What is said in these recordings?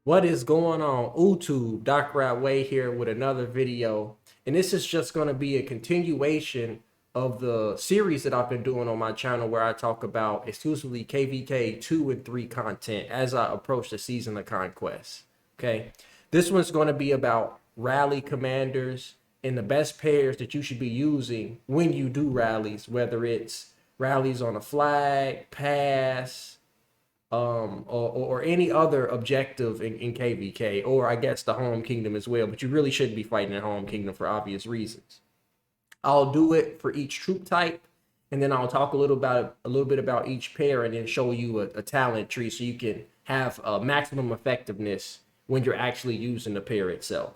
What is going on YouTube? Doc Rat Way here with another video. And this is just going to be a continuation of the series that I've been doing on my channel where I talk about exclusively KvK 2 and 3 content as I approach the season of Conquest. Okay. This one's going to be about rally commanders and the best pairs that you should be using when you do rallies, whether it's rallies on a flag, pass, or any other objective in KvK, or I guess the home kingdom as well. But you really shouldn't be fighting in home kingdom for obvious reasons. I'll do it for each troop type, and then I'll talk a little bit about each pair, and then show you a talent tree so you can have maximum effectiveness when you're actually using the pair itself.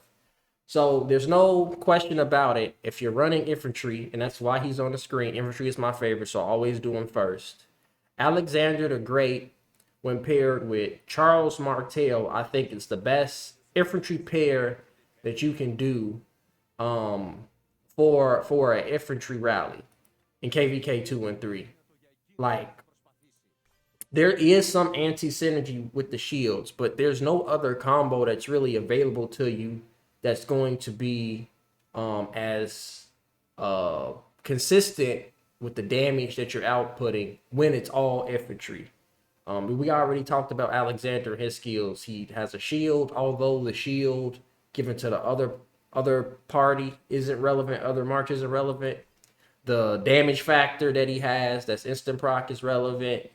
So there's no question about it. If you're running infantry, and that's why he's on the screen, infantry is my favorite, so I always do him first. Alexander the Great, when paired with Charles Martel, I think it's the best infantry pair that you can do for an infantry rally in KvK 2 and 3. Like, there is some anti-synergy with the shields, but there's no other combo that's really available to you that's going to be as consistent with the damage that you're outputting when it's all infantry. We already talked about Alexander and his skills. He has a shield, although the shield given to the other party isn't relevant, other march isn't relevant. The damage factor that he has, that's instant proc, is relevant.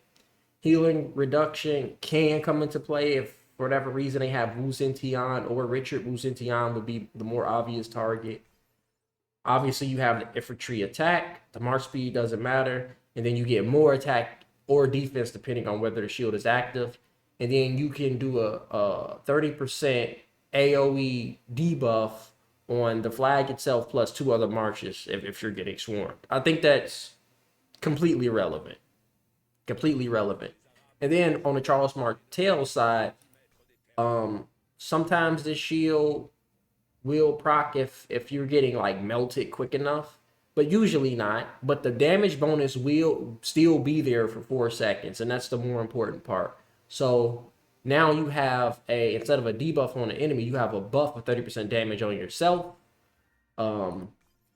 Healing reduction can come into play if for whatever reason they have Wu Zetian or Richard. Wu Zetian would be the more obvious target. Obviously, you have the infantry attack. The march speed doesn't matter. And then you get more attack or defense depending on whether the shield is active. And then you can do a 30% AoE debuff on the flag itself plus 2 other marches if you're getting swarmed. I think that's completely relevant. Completely relevant. And then on the Charles Martel side, sometimes this shield will proc if you're getting like melted quick enough, but usually not. But the damage bonus will still be there for 4 seconds, and that's the more important part. So now you have instead of a debuff on the enemy, you have a buff of 30% damage on yourself. Not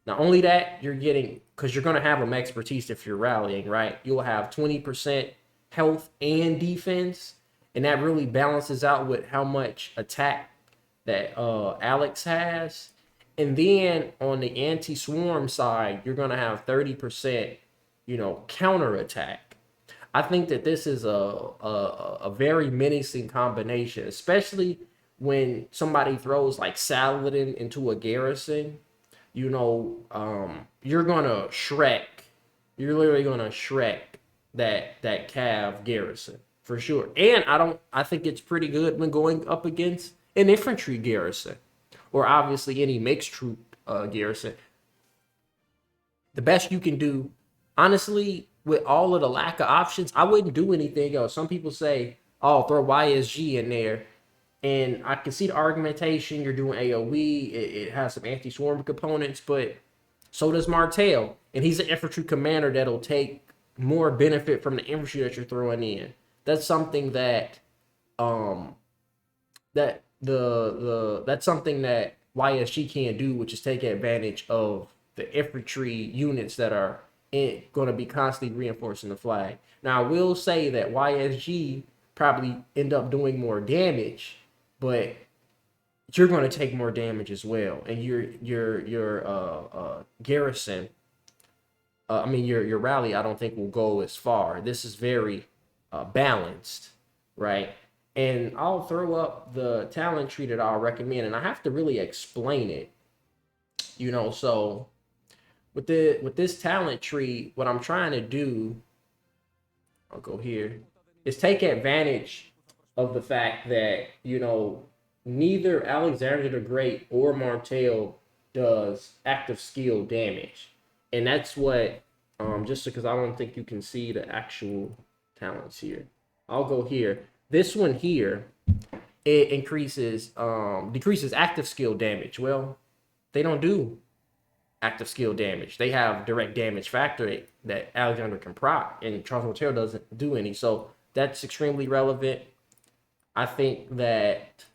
only that, you're getting, because you're going to have them expertise if you're rallying, right? You'll have 20% health and defense, and that really balances out with how much attack that Alex has. And then on the anti-swarm side, you're going to have 30%, counter attack. I think that this is a very menacing combination, especially when somebody throws like Saladin into a garrison. You're gonna Shrek. You're literally gonna Shrek that Cav garrison for sure. And I think it's pretty good when going up against an infantry garrison, or obviously any mixed troop garrison. The best you can do, honestly, with all of the lack of options, I wouldn't do anything else. Some people say, oh, throw YSG in there. And I can see the argumentation. You're doing AoE. It has some anti-swarm components, but so does Martel. And he's an infantry commander that'll take more benefit from the infantry that you're throwing in. That's something that that's something that YSG can't do, which is take advantage of the infantry units that are going to be constantly reinforcing the flag. Now, I will say that YSG probably end up doing more damage, but you're going to take more damage as well, and your garrison, your rally, I don't think will go as far. This is very balanced, right? And I'll throw up the talent tree that I'll recommend, and I have to really explain it, So with this talent tree, what I'm trying to do, I'll go here, is take advantage of the fact that, neither Alexander the Great or Martel does active skill damage. And that's what, just because I don't think you can see the actual talents here. I'll go here. This one here, it decreases active skill damage. Well, they don't do active skill damage. They have direct damage factor that Alexander can proc, and Charles Martel doesn't do any. So that's extremely relevant. I think that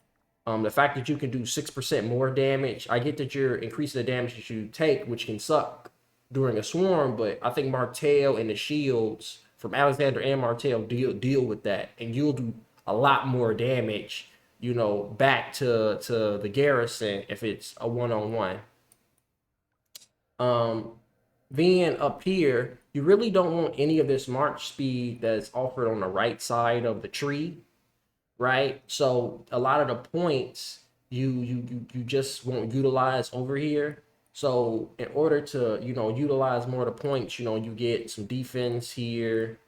The fact that you can do 6% more damage, I get that you're increasing the damage that you take, which can suck during a swarm, but I think Martell and the shields from Alexander and Martell deal with that, and you'll do a lot more damage, back to the garrison if it's a one-on-one. Then up here, you really don't want any of this march speed that's offered on the right side of the tree, right? So a lot of the points you just won't utilize over here. So in order to utilize more of the points, you get some defense here.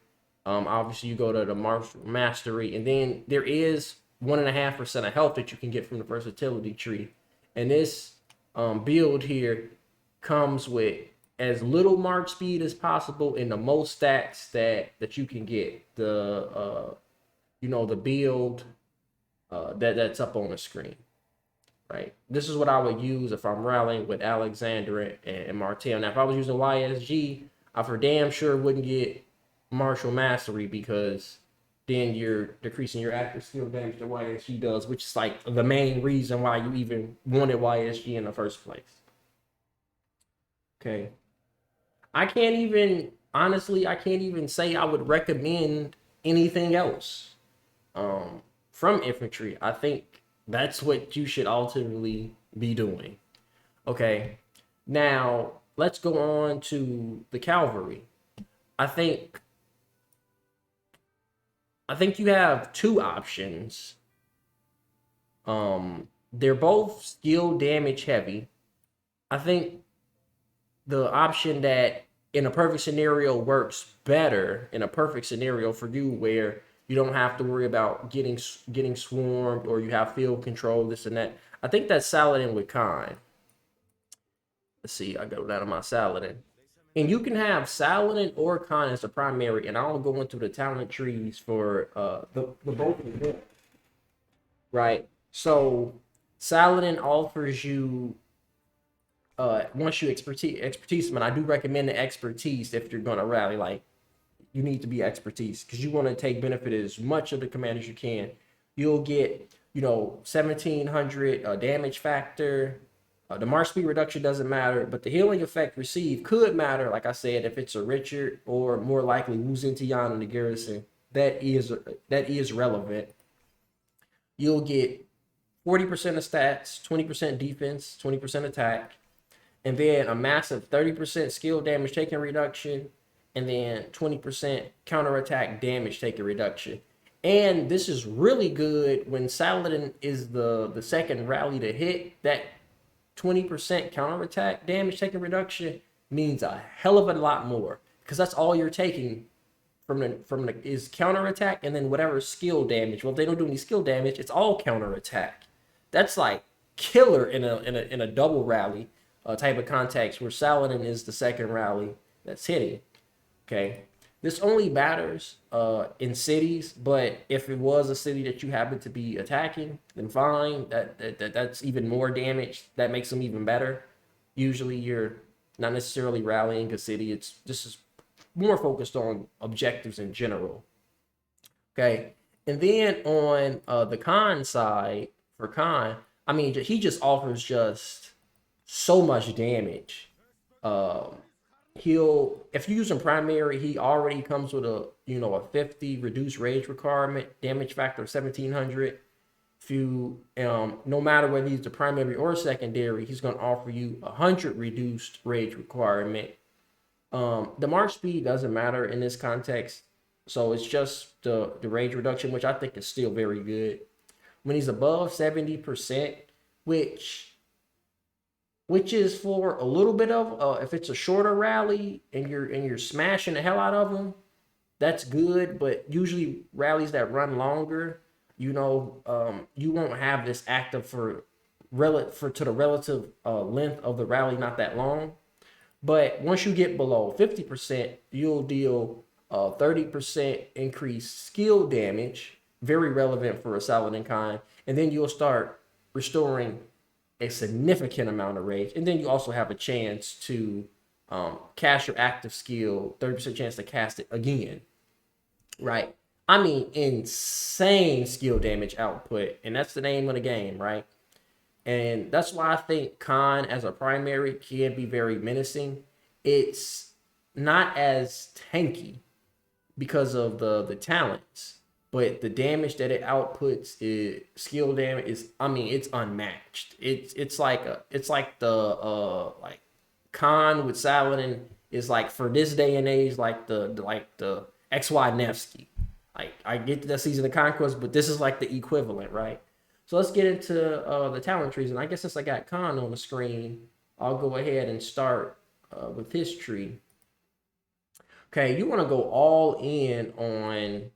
Obviously you go to the martial mastery, and then there is 1.5% of health that you can get from the versatility tree. And this build here comes with as little march speed as possible and the most stats that you can get. The the build that's up on the screen, right? This is what I would use if I'm rallying with Alexander and Martell. Now, if I was using YSG, I for damn sure wouldn't get martial mastery, because then you're decreasing your active skill damage that YSG does, which is like the main reason why you even wanted YSG in the first place. Okay. I can't even say I would recommend anything else from infantry. I think that's what you should ultimately be doing. Okay. Now, let's go on to the cavalry. I think you have two options. They're both skill damage heavy. I think the option that in a perfect scenario works better in a perfect scenario for you, where you don't have to worry about getting swarmed, or you have field control, this and that. I think that's Saladin with Khan. Let's see, I go down to my Saladin. And you can have Saladin or Khan as the primary, and I'll go into the talent trees for the both of them. Right? So Saladin offers you once you expertise, man, I do recommend the expertise if you're gonna rally. Like, you need to be expertise, because you want to take benefit of as much of the command as you can. You'll get 1700 damage factor. The march speed reduction doesn't matter, but the healing effect received could matter. Like I said, if it's a Richard, or more likely Wu Zetian in the garrison, that is relevant. You'll get 40% of stats, 20% defense, 20% attack, and then a massive 30% skill damage taken reduction, and then 20% counterattack damage taken reduction. And this is really good when Saladin is the second rally to hit. That 20% counterattack damage taken reduction means a hell of a lot more, because that's all you're taking from the is counterattack, and then whatever skill damage. Well, if they don't do any skill damage, it's all counterattack. That's like killer in a double rally type of context, where Saladin is the second rally that's hitting. Okay, this only matters in cities, but if it was a city that you happen to be attacking, then fine. That's even more damage. That makes them even better. Usually, you're not necessarily rallying a city. This is more focused on objectives in general. Okay, and then on the Khan side, for Khan, I mean, he just offers just so much damage. If you use him primary, he already comes with a 50 reduced rage requirement, damage factor of 1700. If you no matter whether he's the primary or secondary, he's going to offer you 100 reduced rage requirement. The march speed doesn't matter in this context, so it's just the rage reduction, which I think is still very good. When he's above 70%, which is for a little bit of if it's a shorter rally and you're smashing the hell out of them, that's good. But usually rallies that run longer, you won't have this active to the relative length of the rally, not that long. But once you get below 50%, you'll deal 30% increased skill damage, very relevant for a Saladin Khan, and then you'll start restoring a significant amount of rage, and then you also have a chance to cast your active skill, 30% chance to cast it again, right? I mean, insane skill damage output, and that's the name of the game, right? And that's why I think Khan as a primary can be very menacing. It's not as tanky because of the talents, but the damage that it outputs is skill damage is, I mean, it's unmatched. It's like the like Khan with Saladin is like, for this day and age, like the XY Nevsky. Like, I get that Season of Conquest, but this is like the equivalent, right? So let's get into the talent trees. And I guess since I got Khan on the screen, I'll go ahead and start with his tree. Okay, you want to go all in on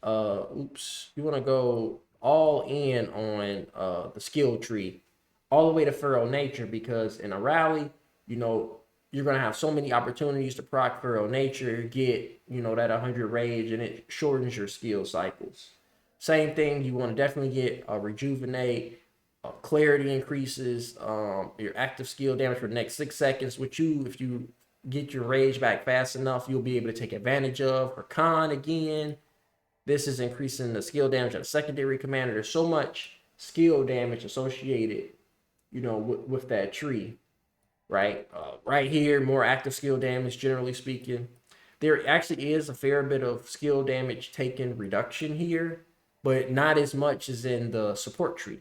you want to go all in on the skill tree all the way to feral nature, because in a rally, you know, you're going to have so many opportunities to proc feral nature, get, you know, that 100 rage, and it shortens your skill cycles. Same thing, you want to definitely get rejuvenate, clarity increases your active skill damage for the next 6 seconds, which you, if you get your rage back fast enough, you'll be able to take advantage of. Or Khan again, this is increasing the skill damage of the secondary commander. There's so much skill damage associated, you know, with that tree, right? Right here, more active skill damage, generally speaking. There actually is a fair bit of skill damage taken reduction here, but not as much as in the support tree,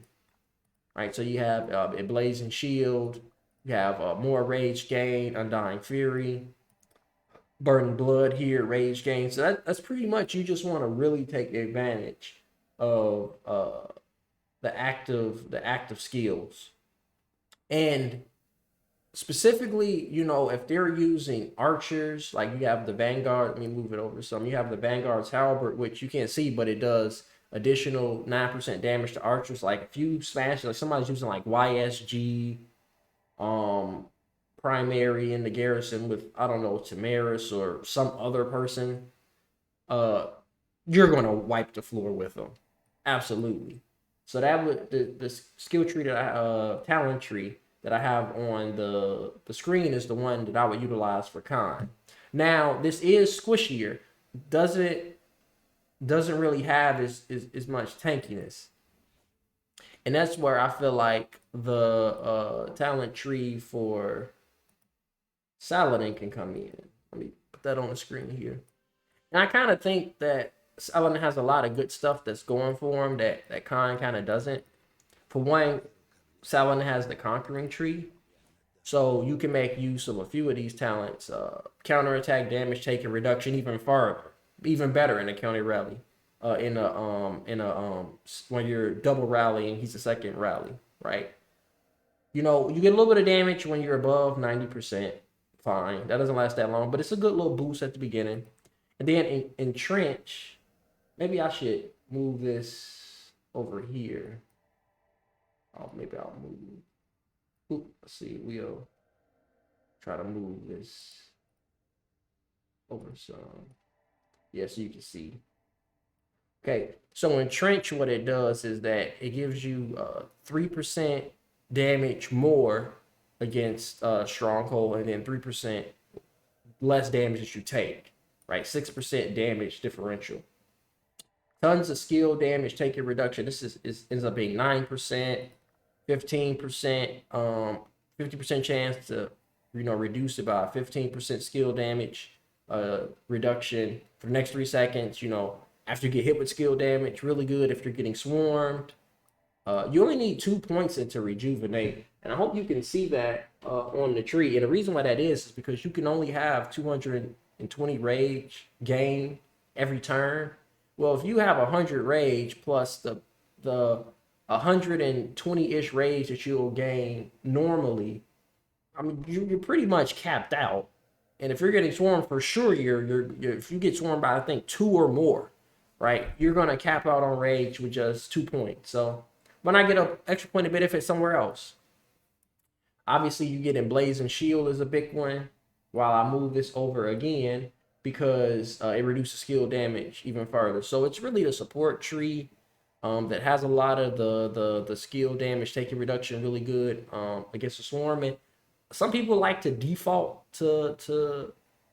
right? So you have a blazing shield, you have more rage gain, undying fury, burning blood here, rage gain. So that's pretty much, you just want to really take advantage of the active skills. And specifically, you know, if they're using archers, like you have the Vanguard, let me move it over some. You have the Vanguard's Halberd, which you can't see, but it does additional 9% damage to archers. Like if you smash, like somebody's using like YSG, um, primary in the garrison with, I don't know, Tamaris or some other person, uh, you're gonna wipe the floor with them. Absolutely. So that would the skill tree that talent tree that I have on the screen is the one that I would utilize for Khan. Now this is squishier, doesn't doesn't really have as much tankiness, and that's where I feel like the talent tree for Saladin can come in. Let me put that on the screen here. And I kind of think that Saladin has a lot of good stuff that's going for him that Khan kind of doesn't. For one, Saladin has the conquering tree, so you can make use of a few of these talents. Counterattack, damage taken, reduction, even farther, even better in a county rally. When you're double rallying, he's the second rally, right? You know, you get a little bit of damage when you're above 90%. Fine, that doesn't last that long, but it's a good little boost at the beginning. And then in trench, maybe I should move this over here. Oh, maybe I'll move. Ooh, let's see. We'll try to move this over some. Yeah, so you can see. Okay, so in trench, what it does is that it gives you 3% damage more against stronghold, and then 3% less damage that you take. Right, 6% damage differential. Tons of skill damage taken reduction. This is ends up being 9%, 15%, 50% chance to, you know, reduce it by 15% skill damage reduction for the next 3 seconds. You know, after you get hit with skill damage, really good if you're getting swarmed. You only need 2 points into rejuvenate, and I hope you can see that on the tree. And the reason why that is because you can only have 220 rage gain every turn. Well, if you have 100 rage plus the 120-ish rage that you'll gain normally, I mean, you're pretty much capped out. And if you're getting swarmed, for sure, you're if you get swarmed by, I think, 2 or more, right, you're gonna cap out on rage with just 2 points. So when I get an extra point of benefit somewhere else, obviously you get in Blazing Shield is a big one. While I move this over again, because it reduces skill damage even further. So it's really the support tree that has a lot of the skill damage taking reduction really good against the swarm. And some people like to default to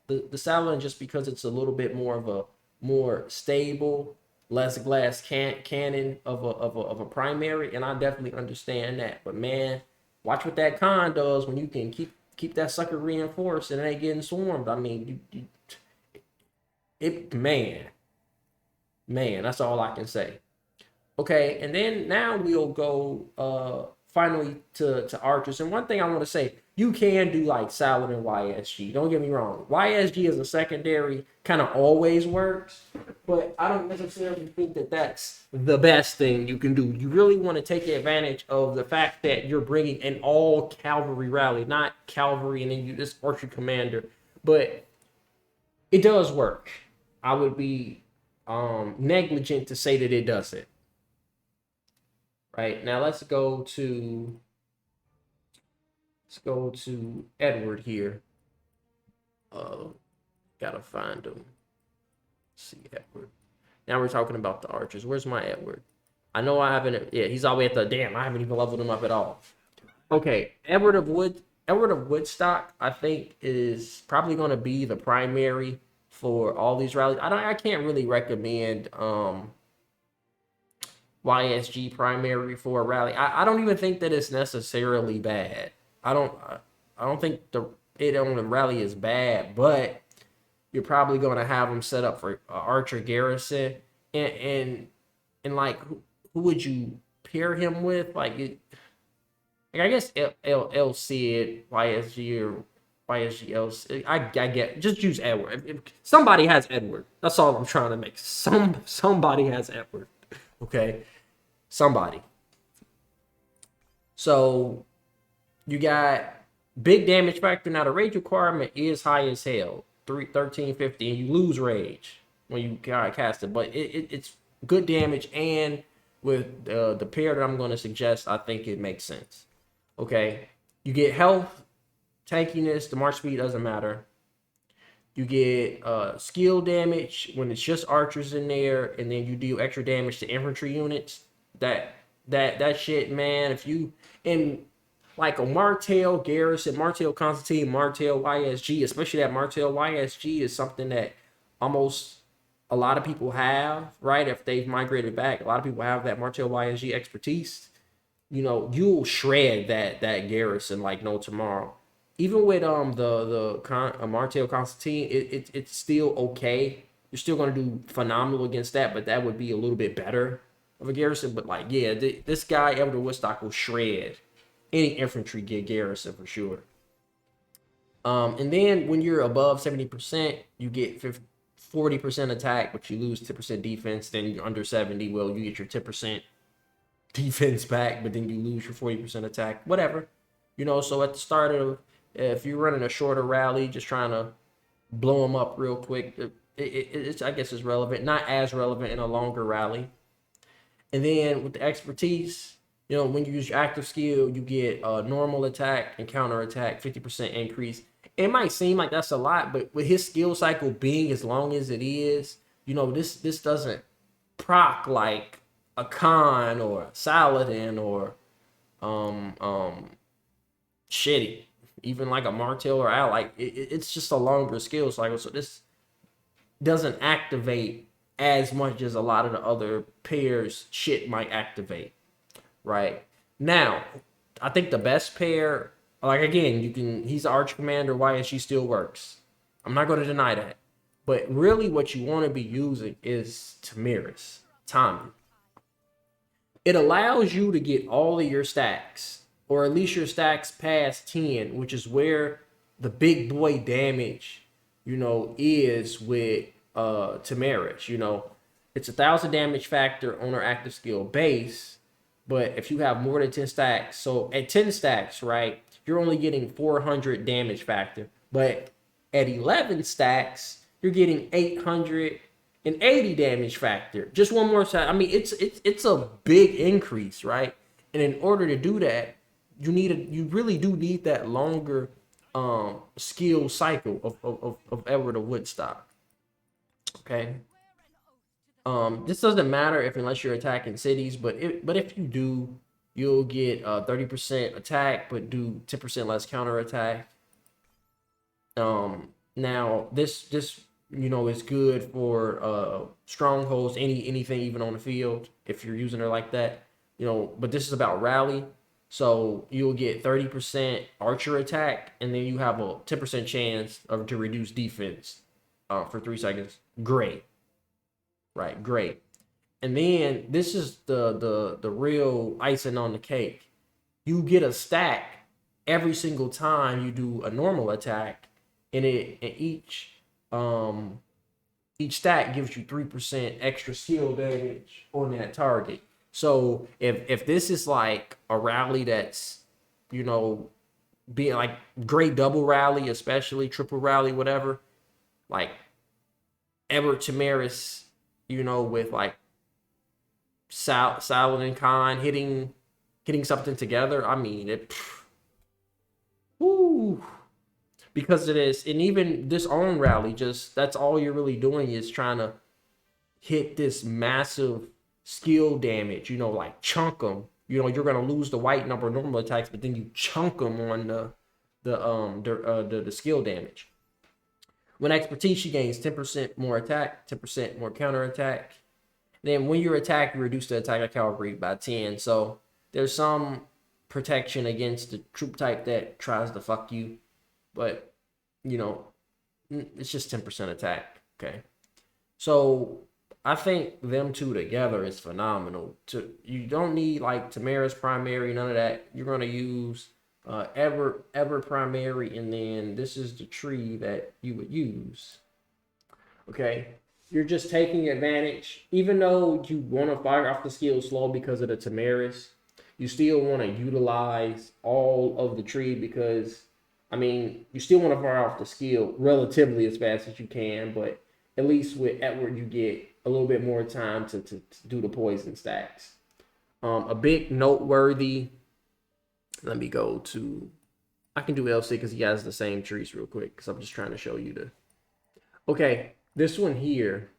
the Saladin just because it's a little bit more of a more stable, less glass cannon of a primary, and I definitely understand that. But man, watch what that con does when you can keep that sucker reinforced and it ain't getting swarmed. I mean, it man, that's all I can say. Okay, and then now we'll go finally to archers. And one thing I want to say, you can do like Salad and YSG. Don't get me wrong. YSG as a secondary kind of always works, but I don't necessarily think that that's the best thing you can do. You really want to take advantage of the fact that you're bringing an all cavalry rally, not cavalry and then you this archer commander, but it does work. I would be negligent to say that it doesn't. Right now, let's go to Edward here. Gotta find him. Let's see Edward. Now we're talking about the archers. Where's my Edward? I know I haven't. Yeah, he's all the way at the damn. I haven't even leveled him up at all. Okay, Edward of Woodstock, I think is probably going to be the primary for all these rallies. I can't really recommend YSG primary for a rally. I don't even think that it's necessarily bad. I don't think it on the rally is bad, but you're probably going to have them set up for Archer Garrison, and like who would you pair him with? Like I guess L Cid, YSG or YSG LC. I get just use Edward. If somebody has Edward. That's all I'm trying to make. Somebody has Edward. Okay. Somebody. So you got big damage factor. Now the rage requirement is high as hell, 1350, and you lose rage when you cast it. But it's good damage, and with the pair that I'm going to suggest, I think it makes sense. Okay, you get health, tankiness. The march speed doesn't matter. You get skill damage when it's just archers in there, and then you deal extra damage to infantry units. That shit, man. If you in like a Martel Garrison, Martel Constantine, Martel YSG, especially that Martel YSG is something that almost a lot of people have, right? If they've migrated back, a lot of people have that Martel YSG expertise. You know, you'll shred that Garrison like no tomorrow. Even with Martel Constantine, it's still okay. You're still gonna do phenomenal against that, but that would be a little bit better of a Garrison. But like, yeah, this guy Elder Woodstock will shred any infantry Garrison for sure. And then when you're above 70%, you get 40% attack, but you lose 10% defense. Then you're under 70, well, you get your 10% defense back, but then you lose your 40% attack. Whatever, you know. So at the start of, if you're running a shorter rally, just trying to blow them up real quick, it's I guess it's relevant. Not as relevant in a longer rally. And then with the expertise, you know, when you use your active skill, you get normal attack and counter attack, 50% increase. It might seem like that's a lot, but with his skill cycle being as long as it is, you know, this doesn't proc like a Khan or a Saladin or shitty, even like a Martel or Al. Like it's just a longer skill cycle, so this doesn't activate as much as a lot of the other pairs shit might activate. Right now, I think the best pair, like again, he's the Arch Commander, YSG still works. I'm not going to deny that. But really what you want to be using is Tamiris, Tommy. It allows you to get all of your stacks, or at least your stacks past 10, which is where the big boy damage, you know, is with Tamiris. You know, it's 1,000 damage factor on her active skill base. But if you have more than 10 stacks, so at 10 stacks, right, you're only getting 400 damage factor. But at 11 stacks, you're getting 880 damage factor. Just one more time. I mean, it's a big increase, right? And in order to do that, you really do need that longer skill cycle of Edward of Woodstock. Okay. This doesn't matter unless you're attacking cities, but if you do, you'll get 30% attack, but do 10% less counter attack. Now this You know, it's good for strongholds, anything even on the field if you're using her like that. You know, but this is about rally. So you'll get 30% archer attack, and then you have a 10% chance of to reduce defense for 3 seconds. Great. Right, great. And then this is the real icing on the cake. You get a stack every single time you do a normal attack, and each stack gives you 3% extra skill damage on that target. So if this is like a rally that's, you know, being like great double rally, especially triple rally, whatever, like Edward Tamaris, you know, with like Saladin Khan hitting something together. I mean it. Woo. Because it is, and even this own rally, just that's all you're really doing is trying to hit this massive skill damage. You know, like chunk them. You know, you're gonna lose the white number of normal attacks, but then you chunk them on the skill damage. When expertise, she gains 10% more attack, 10% more counter attack. Then when you attack, you reduce the attack of cavalry by 10. So there's some protection against the troop type that tries to fuck you. But, you know, it's just 10% attack. Okay. So I think them two together is phenomenal. You don't need like Tamara's primary, none of that. You're going to use ever primary, and then this is the tree that you would use. Okay. You're just taking advantage, even though you want to fire off the skill slow because of the Tamaris, you still want to utilize all of the tree because, I mean, you still want to fire off the skill relatively as fast as you can, but at least with Edward, you get a little bit more time to do the poison stacks. A big noteworthy, let me go to, I can do LC because he has the same trees real quick because I'm just trying to show you the, okay. This one here,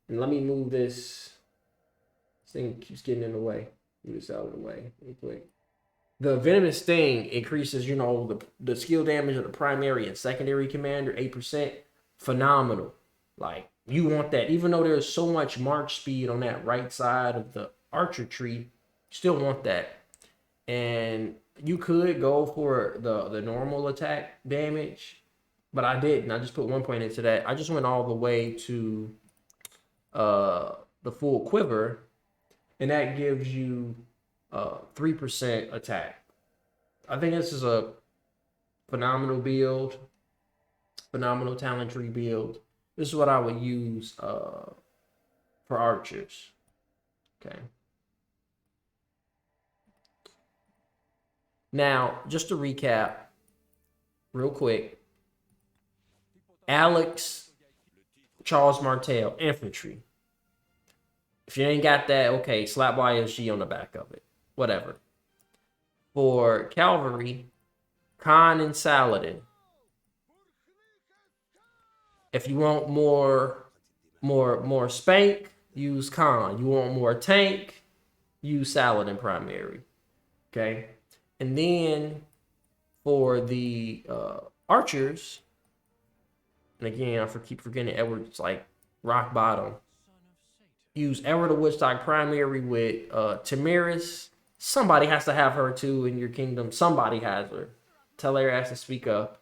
and let me move this. This thing keeps getting in the way. Move this out of the way real quick. The venomous sting increases, you know, the skill damage of the primary and secondary commander 8%. Phenomenal. Like, you want that. Even though there's so much march speed on that right side of the archer tree, you still want that. And you could go for the normal attack damage, but I didn't. I just put 1 point into that. I just went all the way to the full quiver, and that gives you 3% attack. I think this is a phenomenal build, phenomenal talent tree build. This is what I would use for archers. Okay. Now, just to recap real quick, Alex Charles Martel, Infantry. If you ain't got that, okay, slap YSG on the back of it. Whatever. For Cavalry, Khan and Saladin. If you want more spank, use Khan. You want more tank, use Saladin primary. Okay. And then for the archers, and again, I keep forgetting Edward's like rock bottom. Use Edward the Woodstock primary with Tamaris. Somebody has to have her too in your kingdom. Somebody has her. Tell her ass to speak up.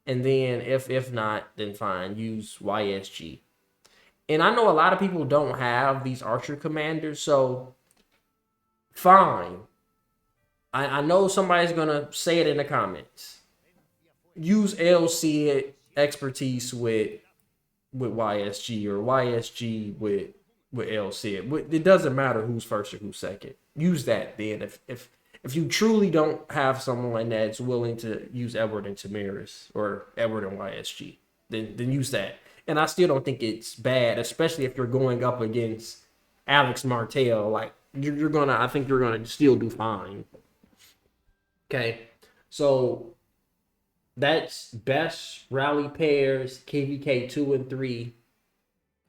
And then if not, then fine. Use YSG. And I know a lot of people don't have these archer commanders, so fine. I know somebody's gonna say it in the comments. Use LC expertise with YSG or YSG with LC. It doesn't matter who's first or who's second. Use that then. If you truly don't have someone that's willing to use Edward and Tamaris or Edward and YSG, then use that. And I still don't think it's bad, especially if you're going up against Alex Martel. Like I think you're gonna still do fine. Okay, so that's best rally pairs, KvK 2 and 3.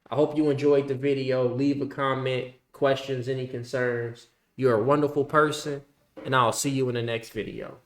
I hope you enjoyed the video. Leave a comment, questions, any concerns. You're a wonderful person, and I'll see you in the next video.